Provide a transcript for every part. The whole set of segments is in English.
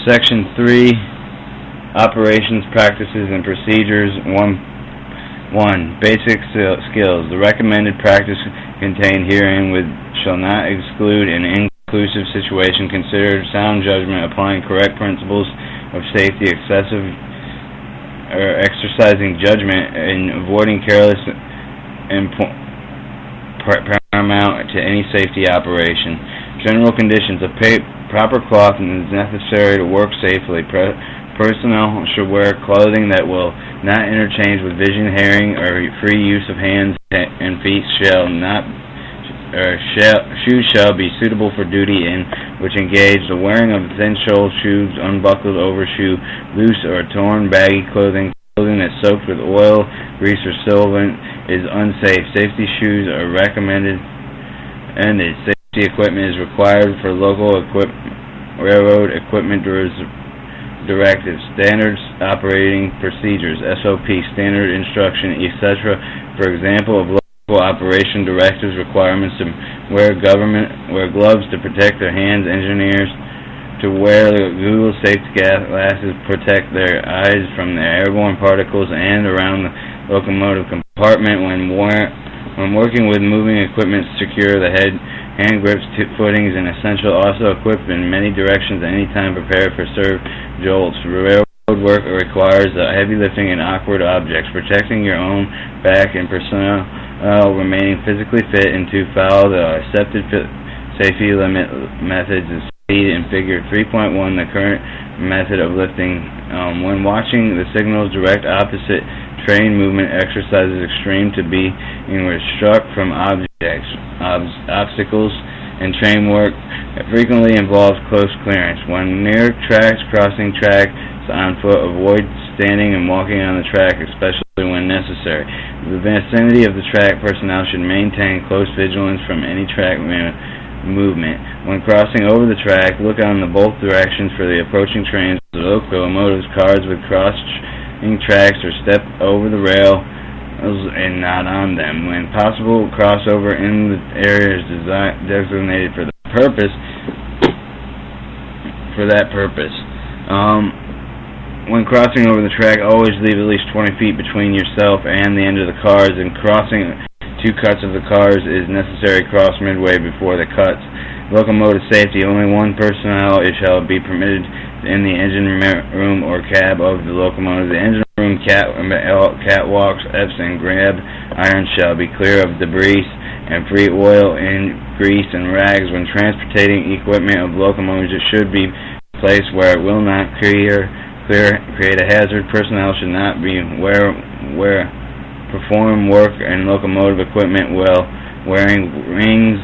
Section 3, Operations, Practices, and Procedures. 1. Basic skills. The recommended practice contained herein shall not exclude an inclusive situation. Consider sound judgment, applying correct principles of safety, exercising judgment, and avoiding careless and paramount to any safety operation. General conditions. Proper clothing is necessary to work safely. Personnel should wear clothing that will not interchange with vision, hearing, or free use of hands and feet. Shoes shall be suitable for duty in which engage. The wearing of thin-soled shoes, unbuckled overshoe, loose or torn, baggy clothing that's soaked with oil, grease, or solvent is unsafe. Safety shoes are recommended, and safety equipment is required for local railroad equipment directives, standards, operating procedures, SOP, standard instruction, etc. For example, of local operation directives, requirements to wear gloves to protect their hands, engineers to wear Google safety glasses, protect their eyes from the airborne particles and around the locomotive compartment. When working with moving equipment, secure the hand grips, footings, and essential. Also equipped in many directions, anytime prepared for serve jolts. Railroad work requires heavy lifting and awkward objects. Protecting your own back and personnel remaining physically fit and to follow the accepted safety limit methods is speed in figure 3.1, the current method of lifting. When watching the signals, direct opposite train movement exercises extreme to be struck from obstacles, and train work frequently involves close clearance. When near tracks, crossing tracks on foot, avoid standing and walking on the track, especially when necessary. The vicinity of the track, personnel should maintain close vigilance from any track movement. When crossing over the track, look on the both directions for the approaching trains, locomotives, cars with crossing tracks, or step over the rail and not on them. When possible, cross over in the areas designated for that purpose. When crossing over the track, always leave at least 20 feet between yourself and the end of the cars, and crossing two cuts of the cars is necessary. Cross midway before the cuts. Locomotive safety. Only one personnel shall be permitted in the engine room or cab of the locomotive. The engine room catwalks, F's, and grab irons shall be clear of debris and free oil and grease and rags. When transporting equipment of locomotives, it should be placed where it will not create a hazard. Personnel should not be perform work and locomotive equipment while wearing rings,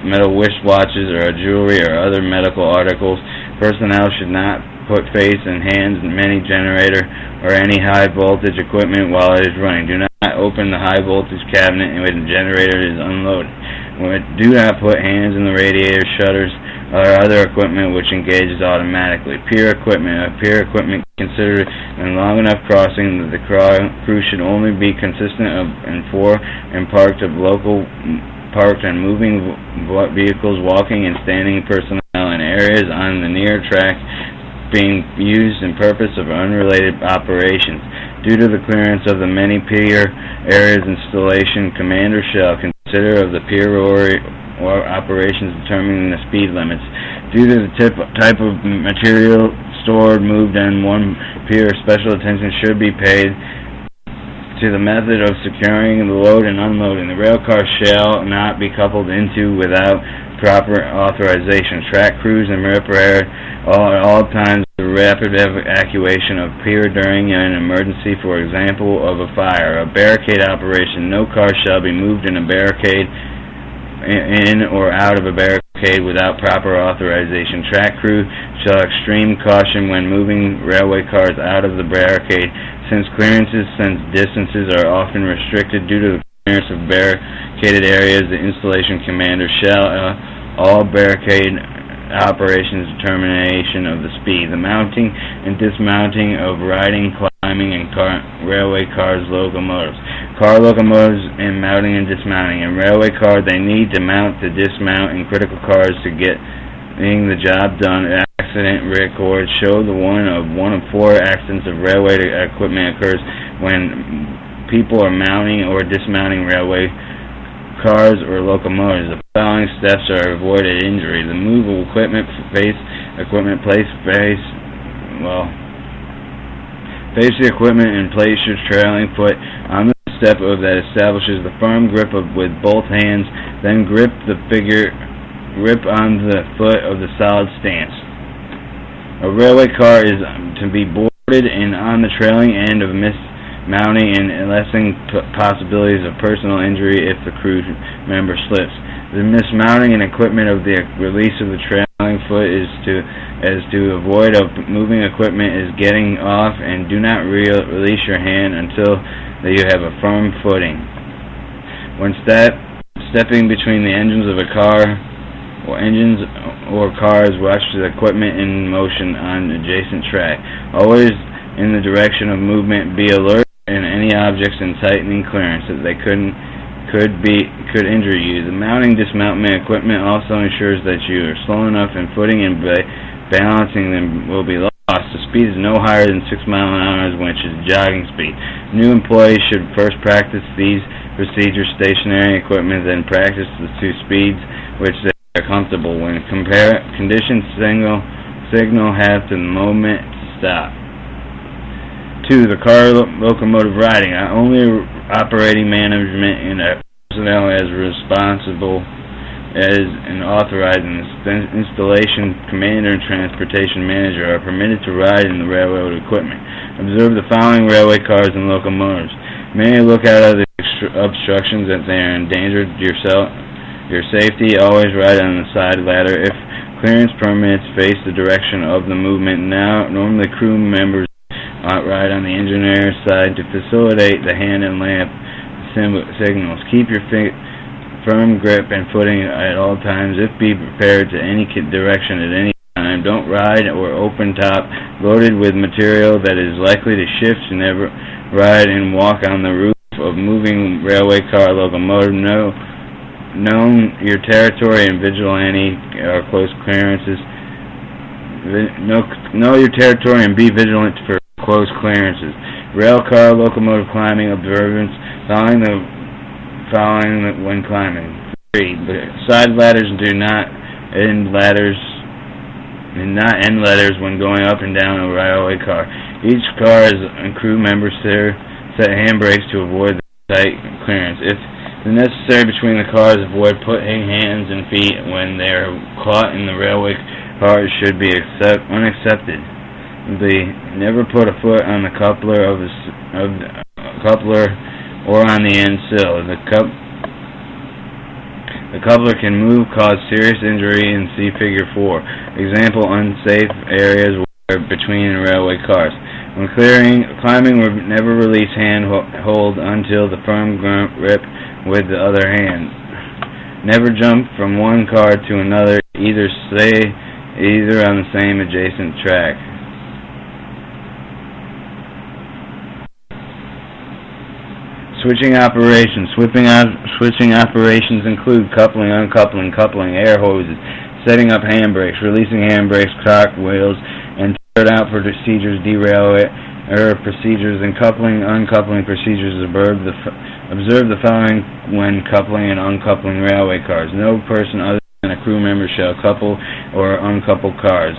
metal wristwatches, or jewelry or other medical articles. Personnel should not put face and hands in many generator or any high voltage equipment while it is running. Do not open the high voltage cabinet when the generator is unloaded. Do not put hands in the radiator shutters or other equipment which engages automatically. Pier equipment. Pier equipment considered in long enough crossing that the crew should only be consistent and parked and moving vehicles, walking and standing personnel in areas on the near track being used in purpose of unrelated operations. Due to the clearance of the many pier areas installation, commander shall consider of the pier or operations determining the speed limits. Due to the type of material stored, moved on one pier, special attention should be paid to the method of securing the load and unloading. The rail car shall not be coupled into without proper authorization. Track crews and repair at all times the rapid evacuation of pier during an emergency, for example, of a fire. A barricade operation. No car shall be moved in a barricade in or out of a barricade without proper authorization. Track crew shall extreme caution when moving railway cars out of the barricade, since distances are often restricted due to the clearance of barricaded areas. The installation commander shall all barricade operations determination of the speed, the mounting and dismounting of riding, climbing, and railway cars, locomotives. Car locomotives and mounting and dismounting. In railway car, they need to mount, to dismount, in critical cars to getting the job done. accident records show the one of 4 accidents of railway equipment occurs when people are mounting or dismounting railway cars or locomotives. The following steps are avoided injury: the move of equipment, face the equipment and place your trailing foot on the step that establishes the firm grip with both hands. Then grip on the foot of the solid stance. A railway car is to be boarded and on the trailing end of mismounting and lessening possibilities of personal injury if the crew member slips. The mismounting and equipment of the release of the trailing foot is to avoid moving equipment is getting off, and do not release your hand until you have a firm footing. When stepping between the engines of a car or cars, watch the equipment in motion on adjacent track. Always in the direction of movement. Be alert in any objects in tightening clearance that they could injure you. The mounting dismountment equipment also ensures that you are slow enough in footing and balancing them will be lost. The speed is no higher than 6 miles an hour, which is jogging speed. New employees should first practice these procedures stationary equipment, then practice the 2 speeds which they are comfortable when conditions signal have to the moment to stop. 2. The car locomotive riding. Only operating management and personnel as responsible as an authorized installation commander and transportation manager are permitted to ride in the railroad equipment. Observe the following railway cars and locomotives. May look out of the obstructions that they are endangered your safety. Always ride on the side ladder if clearance permits. Face the direction of the movement. Normally crew members ride on the engineer's side to facilitate the hand and lamp signals. Keep your firm grip and footing at all times. Be prepared to any direction at any time. Don't ride or open top loaded with material that is likely to shift. Never ride and walk on the roof of moving railway car locomotive. Know your territory and vigilante or close clearances. Know your territory and be vigilant for close clearances. Rail car locomotive climbing observance. Following when climbing. 3. Side ladders do not end ladders when going up and down a railway car. Each car and crew members set handbrakes to avoid the tight clearance. If necessary between the cars, avoid putting hands and feet when they are caught in the railway car. Should be unaccepted. Never put a foot on the coupler of the coupler or on the end sill. The coupler can move, cause serious injury, and see Figure 4. Example: unsafe areas between railway cars. When climbing, never release hand hold until the firm grip with the other hand. Never jump from one car to another, either on the same adjacent track. Switching operations. Switching operations include coupling, uncoupling, coupling, air hoses, setting up handbrakes, releasing handbrakes, cock wheels, and third out procedures, derail procedures, and coupling, uncoupling procedures. Observe the following when coupling and uncoupling railway cars. No person other than a crew member shall couple or uncouple cars.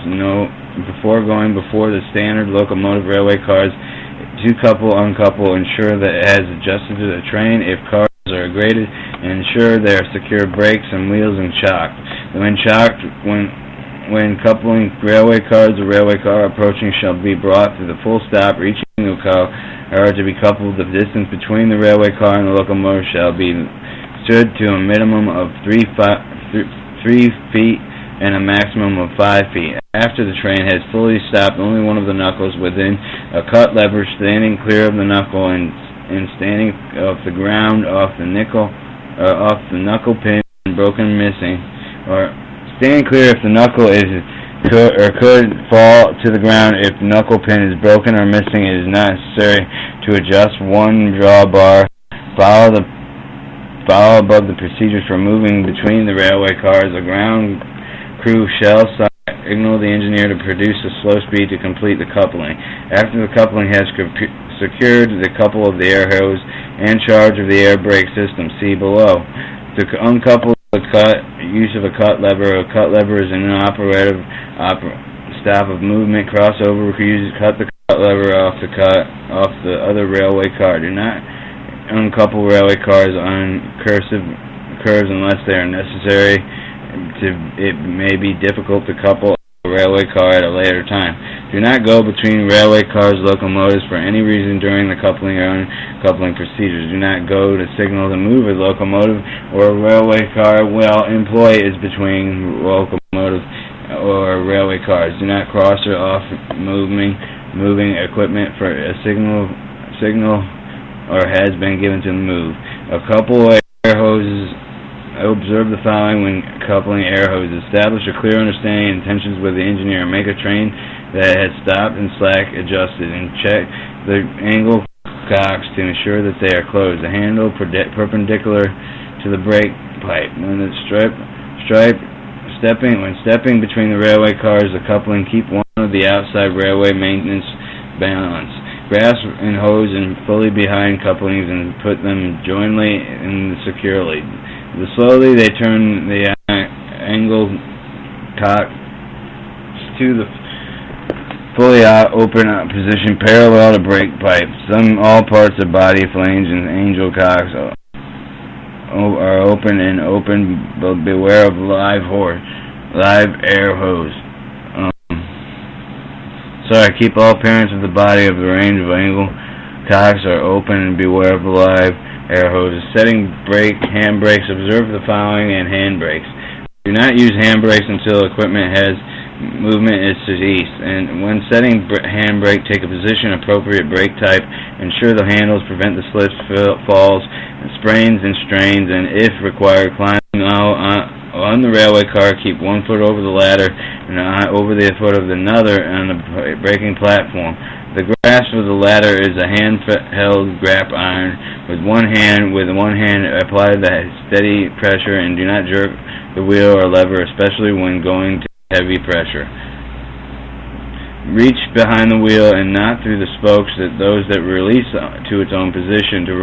Before going before the standard locomotive railway cars, to couple, uncouple, ensure that it has adjusted to the train. If cars are graded, ensure there are secure brakes and wheels and chocked. When coupling railway cars, the railway car approaching shall be brought to the full stop. Reaching the car are to be coupled. The distance between the railway car and the locomotive shall be stood to a minimum of 3 feet and a maximum of 5 feet. After the train has fully stopped, only one of the knuckles within a cut lever standing clear of the knuckle and standing off the ground off the knuckle pin broken missing, or standing clear if the knuckle could fall to the ground. If the knuckle pin is broken or missing, it is not necessary to adjust one drawbar. Follow above the procedures for moving between the railway cars. A ground crew shall signal the engineer to produce a slow speed to complete the coupling. After the coupling has secured the couple of the air hose and charge of the air brake system, see below. To uncouple the cut, use of a cut lever. A cut lever is an inoperative stop of movement. Crossover, cut the cut lever off the other railway car. Do not uncouple railway cars on curves unless they are necessary. It may be difficult to couple a railway car at a later time. Do not go between railway cars, locomotives for any reason during the coupling or uncoupling procedures. Do not go to signal to move a locomotive or a railway car while employ is between locomotive or railway cars. Do not cross or off moving equipment for a signal or has been given to move. A couple air hoses. Observe the following when coupling air hoses. Establish a clear understanding and intentions with the engineer. Make a train that has stopped and slack adjusted, and check the angle cocks to ensure that they are closed. The handle perpendicular to the brake pipe. When stepping between the railway cars, the coupling, keep one of the outside railway maintenance balance. Grasp and hose and fully behind couplings and put them jointly and securely. Slowly they turn the angle cock to the fully open position parallel to brake pipes. All parts of body, flange, and angle cocks are open, but beware of live air hose. Keep all appearance of the body of the range of angle cocks are open and beware of live air hoses. Setting handbrakes. Observe the following and handbrakes. Do not use handbrakes until equipment has movement is ceased. And when setting handbrake, take a position appropriate brake type. Ensure the handles prevent the slips, falls, sprains, and strains. And if required, climb on the railway car. Keep 1 foot over the ladder and over the foot of another on the braking platform. The grasp of the ladder is a hand-held grip iron. With one hand apply the steady pressure and do not jerk the wheel or lever, especially when going to heavy pressure. Reach behind the wheel and not through the spokes those that release to its own position. To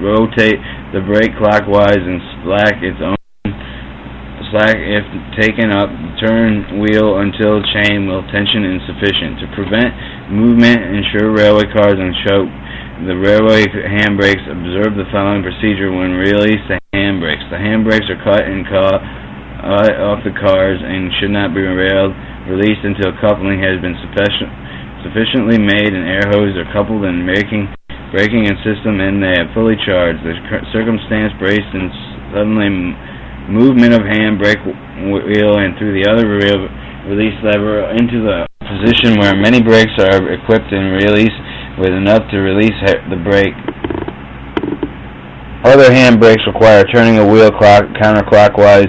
rotate the brake clockwise and slack if taken up. Turn wheel until chain wheel tension insufficient. To prevent movement, ensure railway cars unchoke the railway handbrakes. Observe the following procedure when release the handbrakes. The handbrakes are cut and off the cars and should not be released until coupling has been sufficiently made and air hoses are coupled and braking and system and they have fully charged. The circumstance braced and suddenly movement of handbrake wheel and through the other release lever into the position where many brakes are equipped and release with enough to release the brake. Other handbrakes require turning a wheel counterclockwise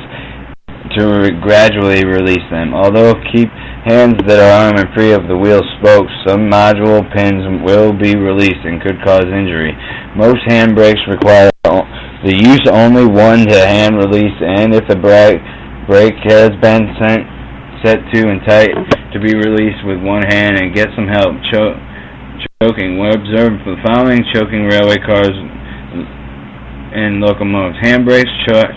to gradually release them. Although keep hands that are arm and free of the wheel spokes, some module pins will be released and could cause injury. Most handbrakes require the use only one to hand release, and if the brake has been set to and tight to be released with one hand and get some help. Choking. We observe the following choking railway cars and locomotives. Handbrakes,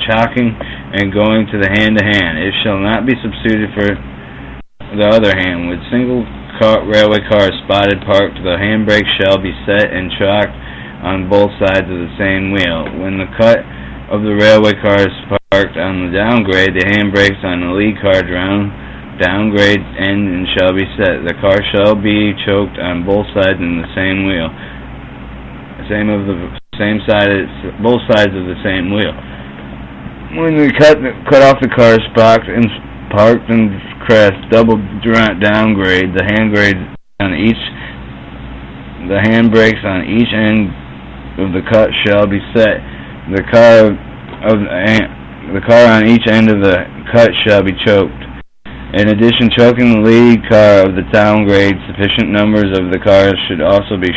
chocking, and going to the hand-to-hand. It shall not be substituted for the other hand. With single railway cars spotted parked, the handbrake shall be set and chocked on both sides of the same wheel. When the cut of the railway car is parked on the downgrade, the handbrakes on the lead car downgrade engine shall be set. The car shall be choked on both sides in the same wheel. Both sides of the same wheel. When we cut off the car parked and crest, double downgrade, the handbrakes on each end of the cut shall be set. The car on each end of the cut shall be choked. In addition, choking the lead car of the downgrade, sufficient numbers of the cars should also be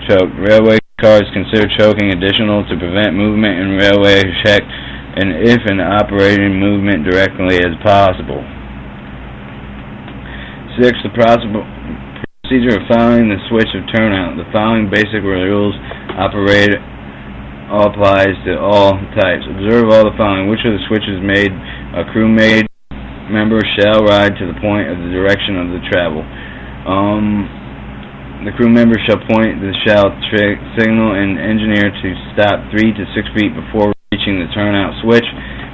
choked. Railway cars consider choking additional to prevent movement in railway check and if an operating movement directly as possible. 6. The procedure of following the switch of turnout. The following basic rules applies to all types. Observe all the following. Which of the switches made a crewmate member shall ride to the point of the direction of the travel. The crew member shall signal an engineer to stop 3 to 6 feet before reaching the turnout switch.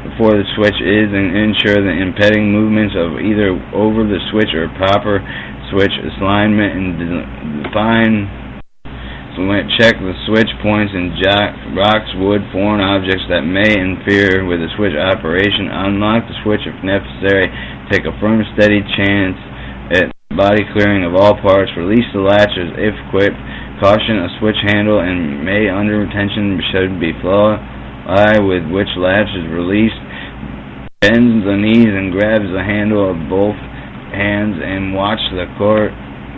Before the switch is, and ensure the impeding movements of either over the switch or proper switch alignment, and define. Check the switch points in rocks, wood, foreign objects that may interfere with the switch operation. Unlock the switch if necessary. Take a firm, steady chance at body clearing of all parts. Release the latches if equipped. Caution: a switch handle and may under tension should be fly with which latch is released. Bends the knees and grabs the handle of both hands, and watch the cord.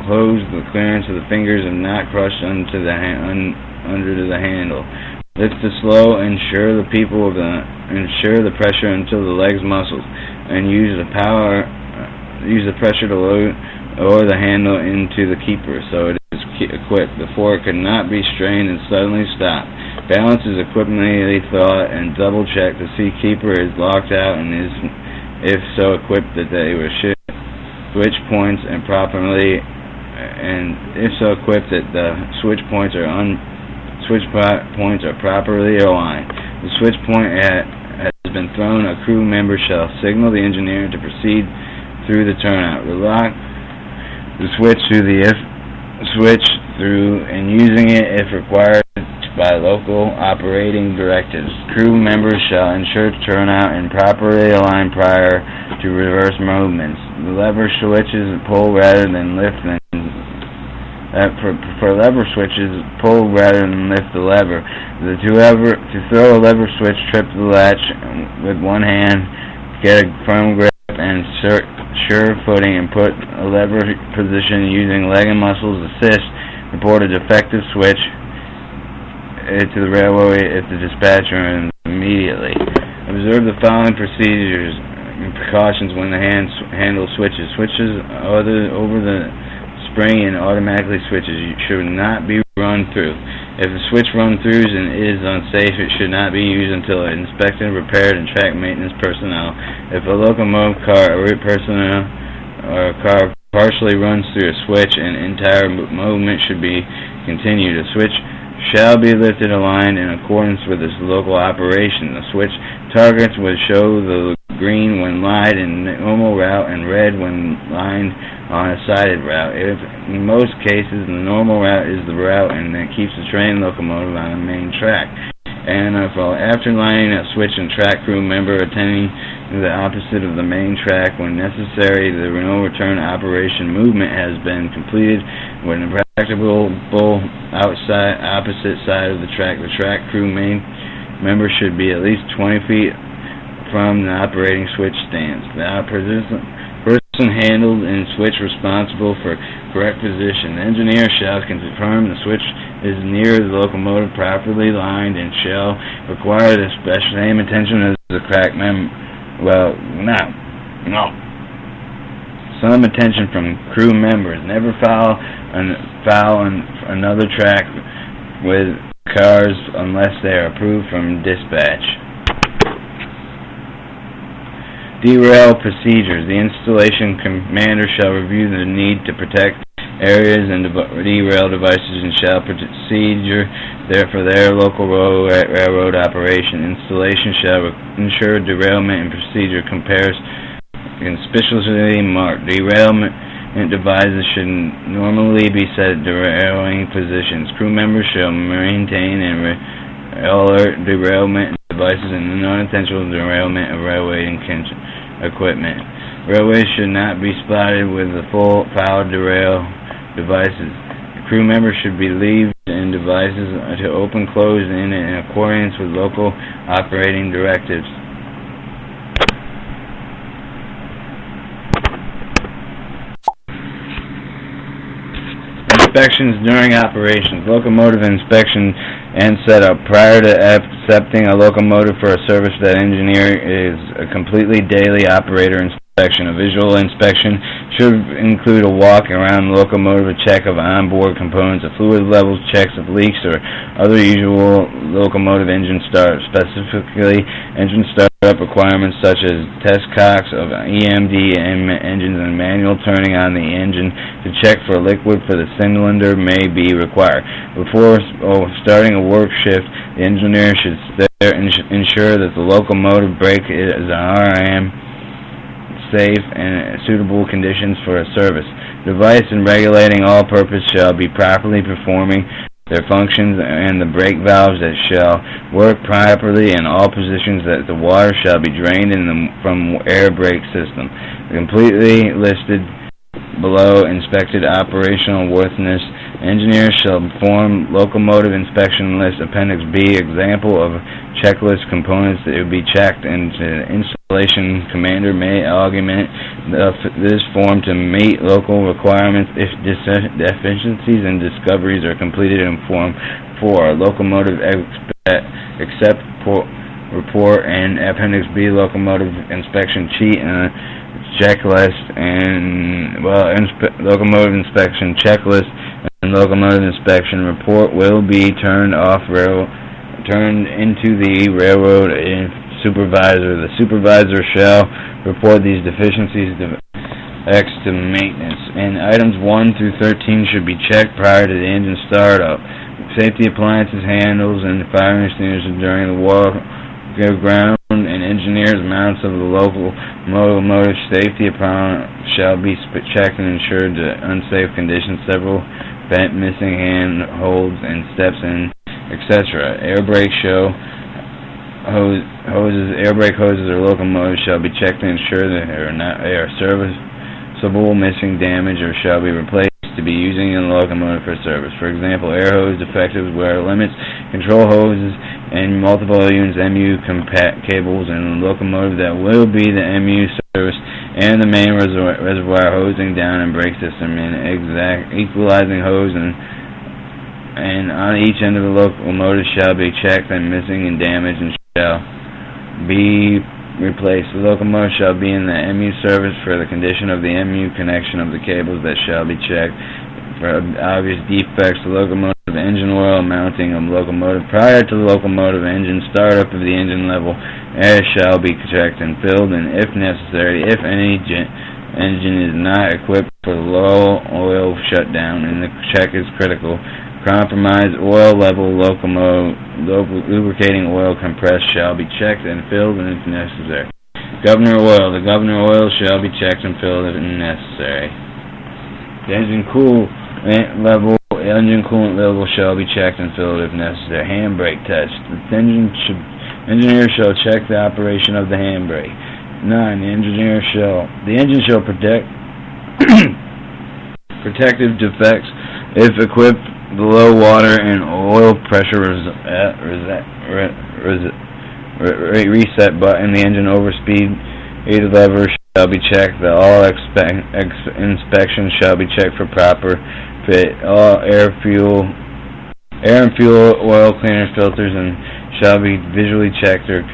Close the clearance of the fingers and not crush under the handle. Lift the slow. Ensure the pressure until the legs muscles, and use the pressure to lower the handle into the keeper so it is equipped. The fork cannot be strained and suddenly stopped. Balance is equipmentally thought and double check to see keeper is locked out and is, if so, equipped that they were switch points and properly. And if so equipped that the switch points are properly aligned. The switch point has been thrown. A crew member shall signal the engineer to proceed through the turnout. Relock the switch through and using it if required by local operating directives. Crew members shall ensure turnout and properly align prior to reverse movements. The lever switches pull rather than lift. For lever switches, pull rather than lift the lever. To throw a lever switch, trip the latch with one hand, get a firm grip and sure footing, and put a lever position using leg and muscles. Assist. Report a defective switch to the railway if the dispatcher immediately. Observe the following procedures and precautions when the handle switches. Switches over the spring and automatically switches should not be run through. If the switch run throughs and is unsafe, it should not be used until inspected, repaired, and track maintenance personnel. If a locomotive car or personnel or a car partially runs through a switch, and entire movement should be continued. A switch shall be lifted aligned in accordance with its local operation. The switch targets would show the green when lined in normal route and red when lined on a sided route. In most cases, the normal route is the route and that keeps the train locomotive on the main track. And after lining a switch and track crew member attending the opposite of the main track when necessary, the no return operation movement has been completed. When a practicable opposite side of the track crew member should be at least 20 feet from the operating switch stance. The person handled and switch responsible for correct position. The engineer shall confirm the switch is near the locomotive, properly lined, and shall require the same attention as the crack some attention from crew members. Never foul another track with cars unless they are approved from dispatch. Derailed Procedures. The installation commander shall review the need to protect areas and derail devices and shall procedure for their local railroad operation. Installation shall ensure derailment and procedure compares conspicuously marked. Derailment devices should normally be set at derailing positions. Crew members shall maintain and alert derailment devices and unintentional derailment of railway equipment. Railways should not be spotted with the full foul derail devices. Crew members should be leaved in devices to open close in accordance with local operating directives. Inspections during operations. Locomotive inspection and setup. Prior to accepting a locomotive for a service, that engineer is a completely daily operator inspection inspection. A visual inspection should include a walk around the locomotive, a check of onboard components, a fluid levels, checks of leaks, or other usual locomotive engine start. Specifically, engine startup requirements such as test cocks of EMD engines and manual turning on the engine to check for liquid for the cylinder may be required. Before starting a work shift, the engineer should ensure that the locomotive brake is RM safe and suitable conditions for a service. Device and regulating all-purpose shall be properly performing their functions, and the brake valves that shall work properly in all positions, that the water shall be drained from air brake system. Completely listed below inspected operational worthiness. Engineers shall perform locomotive inspection list. Appendix B, example of checklist components that will be checked, and the installation commander may augment this form to meet local requirements if deficiencies and discoveries are completed in Form 4. Locomotive accept report and Appendix B, locomotive inspection sheet and checklist, and locomotive inspection checklist and locomotive inspection report will be turned into the railroad supervisor. The supervisor shall report these deficiencies to maintenance. And items 1 through 13 should be checked prior to the engine startup. Safety appliances, handles, and fire extinguishers during the walk ground and engineers' mounts of the local locomotive safety apparel shall be checked and ensured to unsafe conditions. Several bent, missing hand holds and steps in, etc. Air brake hoses or locomotives shall be checked to ensure that they are serviceable, missing, damaged, or shall be replaced to be using in the locomotive for service. For example, air hose defectives, wear limits, control hoses, and multiple units MU cables in the locomotive that will be the MU service, and the main reservoir hosing down and brake system in equalizing hose and on each end of the locomotive shall be checked, and missing and damaged and shall be replaced. The locomotive shall be in the MU service for the condition of the MU connection of the cables that shall be checked. For obvious defects, the locomotive engine oil mounting of locomotive prior to the locomotive engine startup of the engine level air shall be checked and filled, and if necessary, if any engine is not equipped for low oil shutdown and the check is critical, compromised oil level lubricating oil compressed shall be checked and filled if necessary. Governor oil. The governor oil shall be checked and filled if necessary. The engine coolant level shall be checked and filled if necessary. Handbrake test. The engineer shall check the operation of the handbrake. 9. The engine shall protect protective defects if equipped. The low water and oil pressure reset button, the engine overspeed lever shall be checked. All inspections shall be checked for proper fit. All air and fuel oil cleaner filters and shall be visually checked for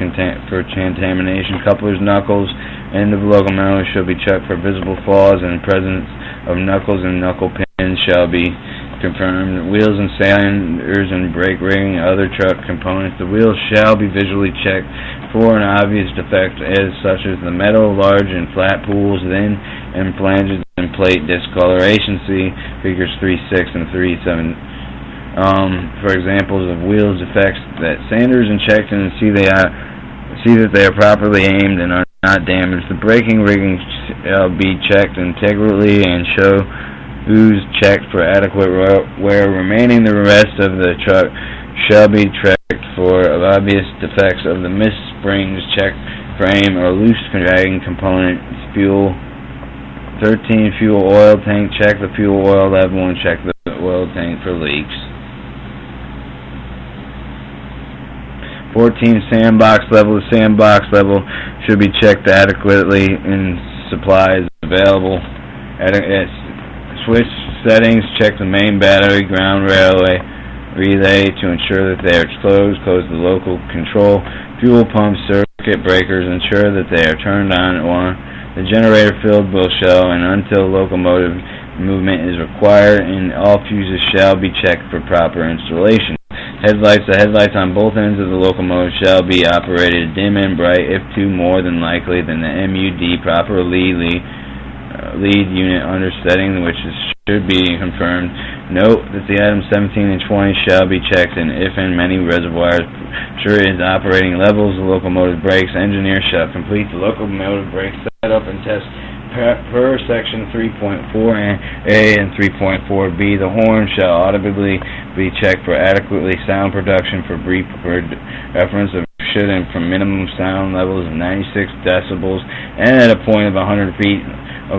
contamination. Couplers, knuckles, end of locomotive shall be checked for visible flaws, and presence of knuckles and knuckle pins shall be confirmed. Wheels and cylinders and brake rigging, other truck components. The wheels shall be visually checked for an obvious defect, such as the metal, large and flat pools, thin and flanges and plate discoloration. See figures 3.6 and 3.7. For examples of wheels defects, that sanders and checked and see that they are properly aimed and are not damaged. The braking rigging shall be checked integrally and show who's checked for adequate wear. Remaining the rest of the truck shall be checked for obvious defects of the missed springs, checked frame or loose dragging components. Fuel. 13. Fuel oil tank. Check the fuel oil level and check the oil tank for leaks. 14. Sandbox level. The sandbox level should be checked adequately and supplies available. Switch settings, check the main battery, ground relay to ensure that they are closed. Close the local control, fuel pump, circuit breakers, ensure that they are turned on or The generator-filled shell, and until locomotive movement is required, and all fuses shall be checked for proper installation. Headlights. The headlights on both ends of the locomotive shall be operated dim and bright, if to more than likely than the MUD proper lead unit under setting, which should be confirmed. Note that the items 17 and 20 shall be checked, and if in many reservoirs sure is operating levels, the locomotive brakes. Engineer shall complete the locomotive brake setup and test per section 3.4A and 3.4B. The horn shall audibly be checked for adequately sound production for brief reference of should and from minimum sound levels of 96 decibels and at a point of 100 feet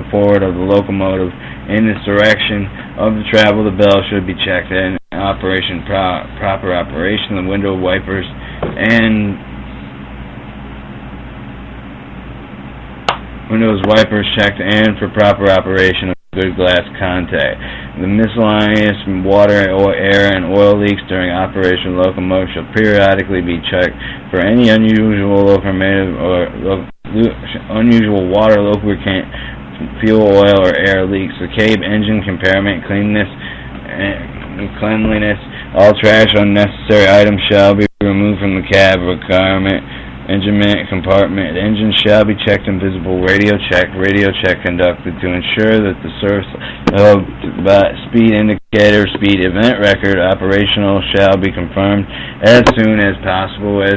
forward of the locomotive in this direction of the travel. The bell should be checked and operation proper operation. The window wipers and windows wipers checked and for proper operation of good glass contact. The miscellaneous water, air, and oil leaks during operation of locomotive shall periodically be checked for any unusual locomotive or unusual water, lubricant, fuel, oil, or air leaks. The cab engine compartment cleanliness. All trash, unnecessary items shall be removed from the cab requirement. Engine compartment. The engine shall be checked and visible. Radio check conducted to ensure that the source of speed indicator, speed event record operational shall be confirmed as soon as possible as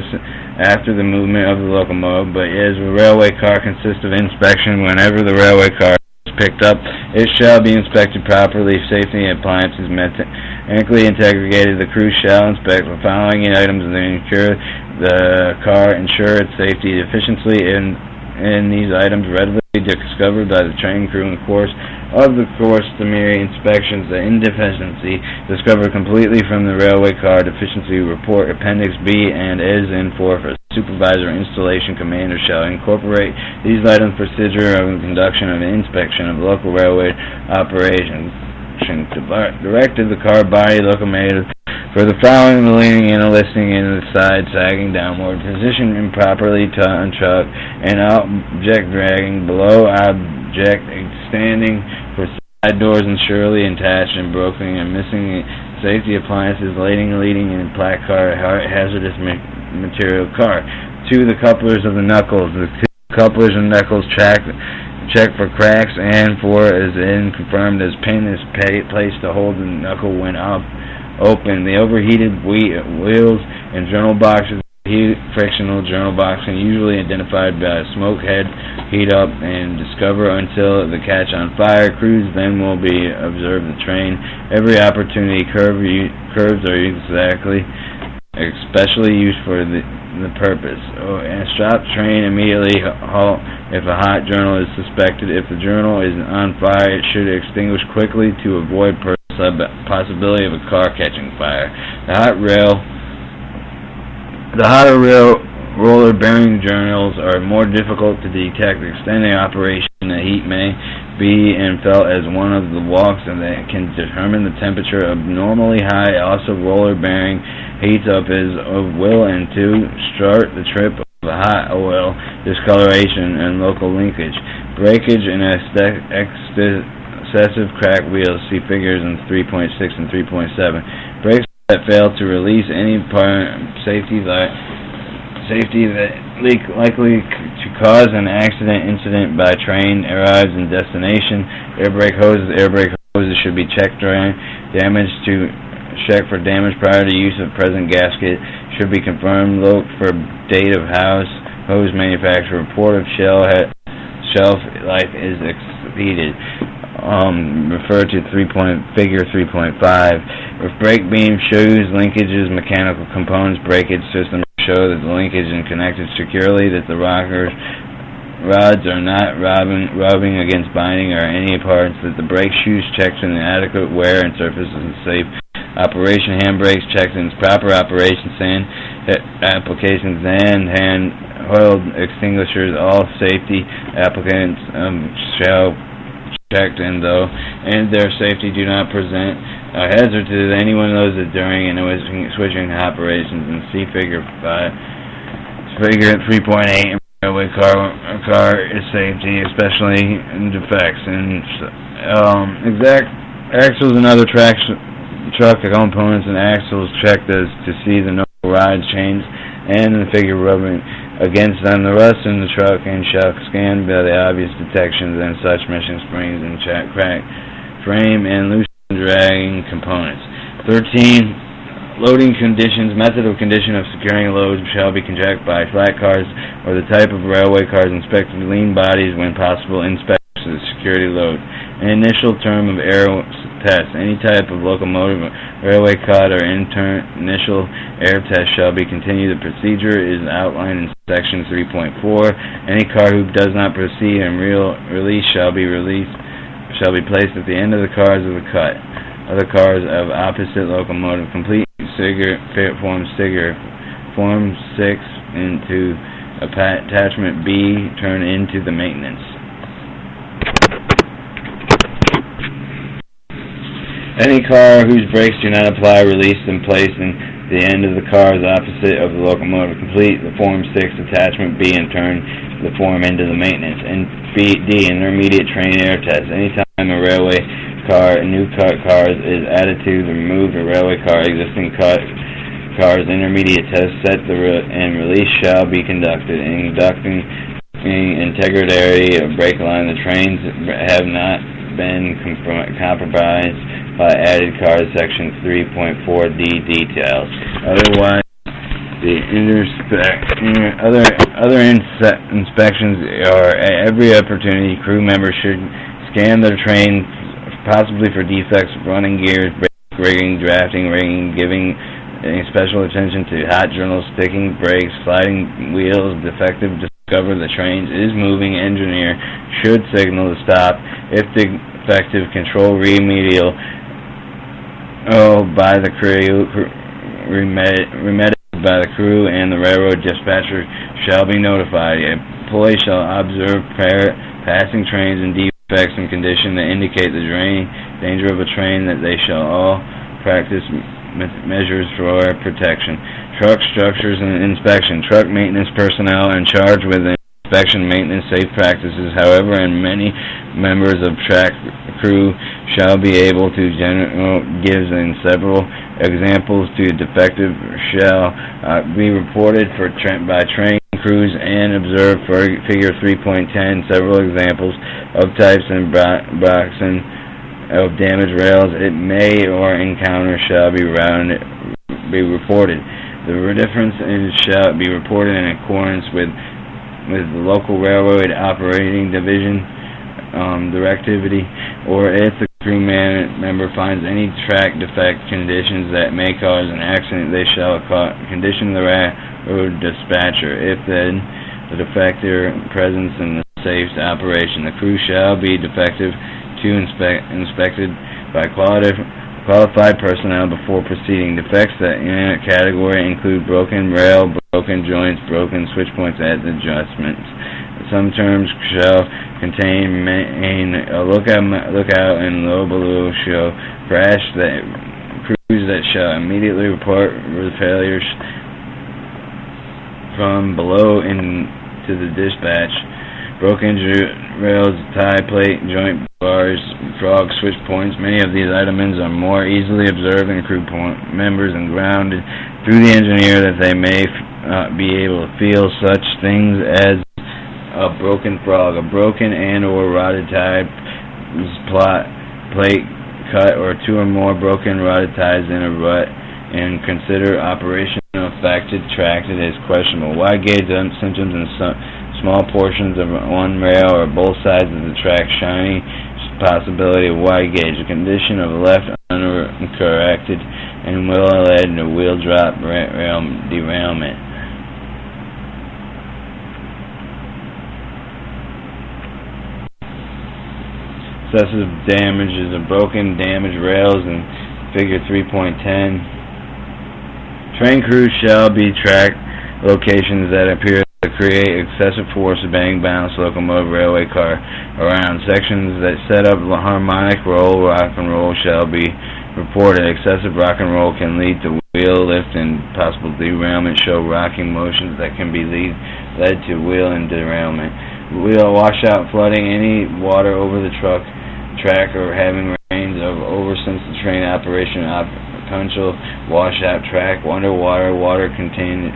after the movement of the locomotive. But as a railway car consists of inspection, whenever the railway car is picked up, it shall be inspected properly. Safety appliances mechanically integrated. The crew shall inspect the following items and ensure the car ensure its safety efficiency in these items readily discovered by the train crew in the course of the customary inspections. The indeficiency discovered completely from the railway car deficiency report Appendix B and is in force. A supervisor installation commander shall incorporate these items procedure of the conduction of an inspection of local railway operations. Directed the car body locomotive for the following: the leaning and a listing in the side sagging downward, position improperly truck and object dragging below object standing for side doors and surely attached and broken and missing safety appliances leading in black car hazardous material car. 2. The couplers of the knuckles. The two couplers and knuckles check for cracks, and 4 is in confirmed as pin is placed to hold the knuckle when open. The overheated wheels and journal boxes, frictional journal boxing, usually identified by a smoke head, heat up and discover until the catch on fire. Crews then will be observe the train. Every opportunity curves are especially used for the purpose. And stop train immediately. Halt if a hot journal is suspected. If the journal is on fire, it should extinguish quickly to avoid possibility of a car catching fire. The hotter rail roller bearing journals are more difficult to detect. Extending operation, the heat may be and felt as one of the walks, and that can determine the temperature abnormally high. Also, roller bearing heats up is of will, and 2. Start the trip of hot oil discoloration and local linkage. Breakage and excessive crack wheels. See figures in 3.6 and 3.7. Brakes that fail to release any safety that leak likely to cause an incident by train arrives in destination. Air brake hoses should be checked during damage to check for damage prior to use of present gasket should be confirmed. Look for date of hose manufacturer. Report of shelf life is exceeded. Refer to figure 3.5. If brake beam shoes, linkages, mechanical components, breakage system show that the linkage is connected securely, that the rods are not rubbing against binding or any parts, that the brake shoes checked in adequate wear and surfaces and safe operation. Handbrakes checked in proper operation. Sand applications and hand oil extinguishers. All safety applicants shall checked in though, and their safety do not present a hazard to anyone knows it during and switching operations. And see figure 3.8. railway car is safety, especially in defects. And exact axles and other truck components and axles checked as to see the no ride chains and the figure rubbing against them. The rust in the truck and shock scanned by the obvious detections and such missing springs and cracked frame and loose and dragging components. 13. Loading conditions. Method of condition of securing loads shall be checked by flat cars or the type of railway cars. Inspected lean bodies when possible. Inspect the security load. An initial term of air test. Any type of locomotive, railway cut, or initial air test shall be continued. The procedure is outlined in section 3.4. Any car who does not proceed and release shall be placed at the end of the cars of the cut. Other cars of opposite locomotive complete form 6 into attachment B turn into the maintenance. Any car whose brakes do not apply, released and placed in the end of the cars opposite of the locomotive. Complete the Form 6 attachment B and turn the form into the maintenance. And D, intermediate train air test. Anytime a railway car, a new cut cars is added to the removed railway car, existing cut cars, intermediate test set and release shall be conducted. In conducting integrity of brake line, the trains have not been compromised by added cars, section 3.4D details. Otherwise, the other inspections are at every opportunity. Crew members should scan their train, possibly for defects, running gears, brake rigging, drafting rigging, giving special attention to hot journals, sticking brakes, sliding wheels, defective. Discover the train is moving. Engineer should signal to stop if defective. Control remedial by the crew, remedied by the crew, and the railroad dispatcher shall be notified. Employees shall observe passing trains and defects and condition that indicate the danger of a train. That they shall all practice measures for protection. Truck structures and inspection. Truck maintenance personnel in charge with inspection, maintenance, safe practices. However, and many members of track crew shall be able to give in several examples to defective shall be reported by train crews and observed for figure 3.10. Several examples of types and boxing of damaged rails it may or encounter shall be reported. The difference shall be reported in accordance with the local railroad operating division directivity, or if the crew member finds any track defect conditions that may cause an accident, they shall condition the railroad dispatcher. If then the defector presence in the safe operation, the crew shall be defective to inspected by qualified personnel before proceeding. Defects that in a category include broken rail, broken joints, broken switch points at adjustments. Some terms shall contain a lookout and low below show crash that crews that shall immediately report the failures from below into the dispatch. Broken rails, tie plate, joint bars, frog switch points. Many of these items are more easily observed in crew members and grounded through the engineer that they may be able to feel such things as a broken frog, a broken and or rotted tie plate cut, or two or more broken rotted ties in a rut, and consider operation affected tracted as questionable. Wide gauge symptoms in small portions of one rail or both sides of the track. Shiny possibility of wide gauge. The condition of left uncorrected and will lead to wheel drop rail derailment. Excessive damages of broken, damaged rails in figure 3.10. Train crews shall be track locations that appear to create excessive force of bang bounce locomotive railway car around. Sections that set up harmonic roll, rock and roll shall be reported. Excessive rock and roll can lead to wheel lift and possible derailment. Show rocking motions that can be lead led to wheel and derailment. Wheel washout, flooding any water over the track, or having rains over since the train operation. Potential washout track, underwater, water contacting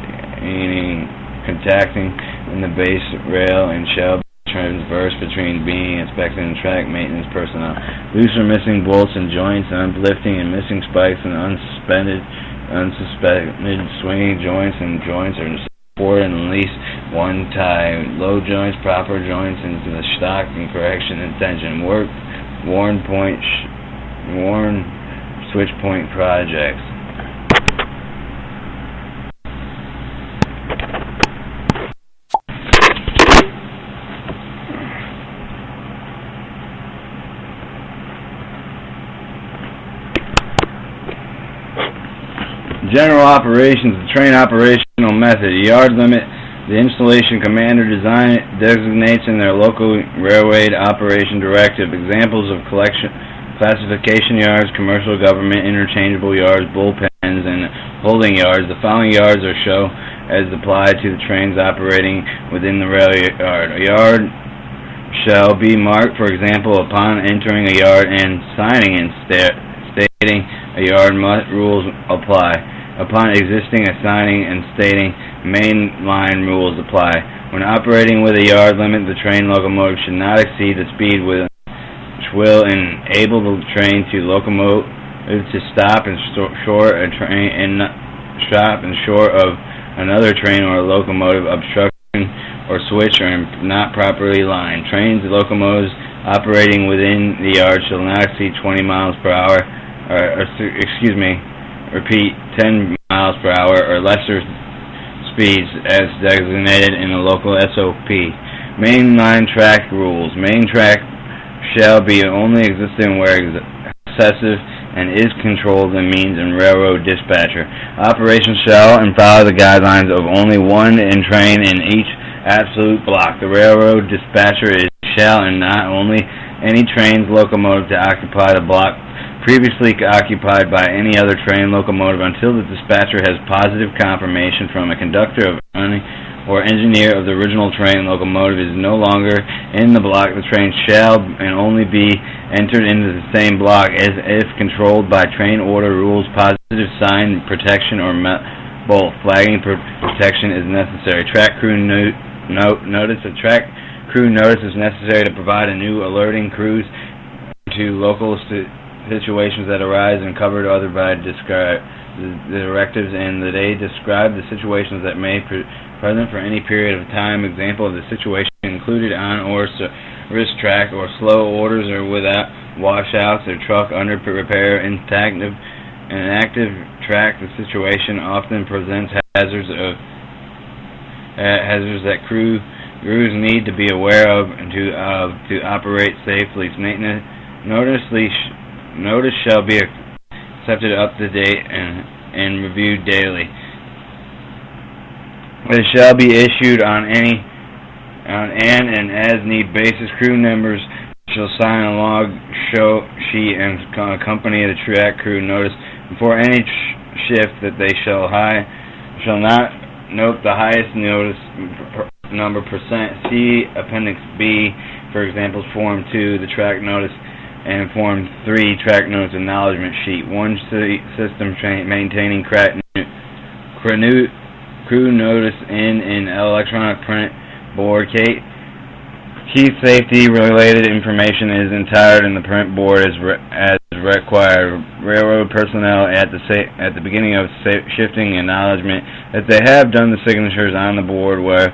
in the base rail and shall be transverse between being inspected and track maintenance personnel. Loose or missing bolts and joints, uplifting and missing spikes, and unsuspended swinging joints and joints are supported in at least one tie. Low joints, proper joints into the stock and correction and tension. Worn switch point projects. General operations, the train operational method, yard limit. The installation commander designates in their local railway operation directive. Examples of classification yards, commercial, government, interchangeable yards, bullpens, and holding yards. The following yards are shown as applied to the trains operating within the rail yard. A yard shall be marked, for example, upon entering a yard and signing and stating a yard rules apply. Upon existing, assigning, and stating mainline rules apply. When operating with a yard limit, the train locomotive should not exceed the speed which will enable the train to locomotive to stop and short a train and stop and short of another train or a locomotive obstruction or switch or not properly lined. Trains and locomotives operating within the yard shall not exceed 20 miles per hour, repeat 10 miles per hour or lesser speeds as designated in the local SOP. Mainline track rules. Main track shall be only existent where excessive and is controlled and means in railroad dispatcher. Operations shall and follow the guidelines of only one train in each absolute block. The railroad dispatcher shall and not only any train's locomotive to occupy the block previously occupied by any other train locomotive until the dispatcher has positive confirmation from a conductor or engineer of the original train locomotive is no longer in the block. The train shall and only be entered into the same block as if controlled by train order rules. Positive sign protection or both flagging protection is necessary. Track crew notice. A track crew notice is necessary to provide a new alerting crews to local situations that arise and covered other by describe the directives, and they describe the situations that may present for any period of time. Example of the situation included on or risk track or slow orders or without washouts or truck under repair. Inactive track. The situation often presents hazards that crews need to be aware of to operate safely. Notice shall be accepted up to date and reviewed daily. It shall be issued on an as need basis. Crew members shall sign a log sheet and accompany the track crew notice before any shift that they shall not note the highest notice number %. See Appendix B, for example, Form 2, the track notice, and Form 3, track notice acknowledgement sheet. One system maintaining crew notice in an electronic print board. Key safety related information is entered in the print board as required. Railroad personnel at the beginning of shifting acknowledgement that they have done the signatures on the board when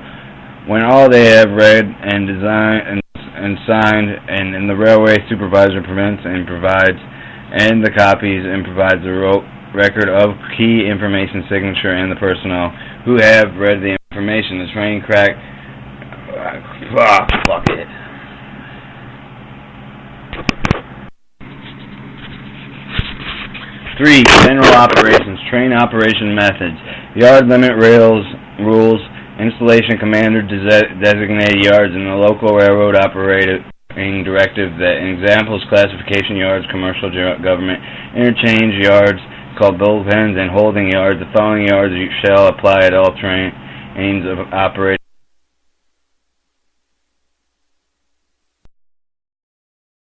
all they have read and designed and signed, and the railway supervisor provides the copies and provides a record of key information signature and the personnel who have read the information. The train fuck it. Three, general operations, train operation methods, yard limit rules, installation commander designated yards in the local railroad operating directive. That examples: classification yards, commercial, government, interchange yards called bullpens, and holding yards. The following yards shall apply at all trains operating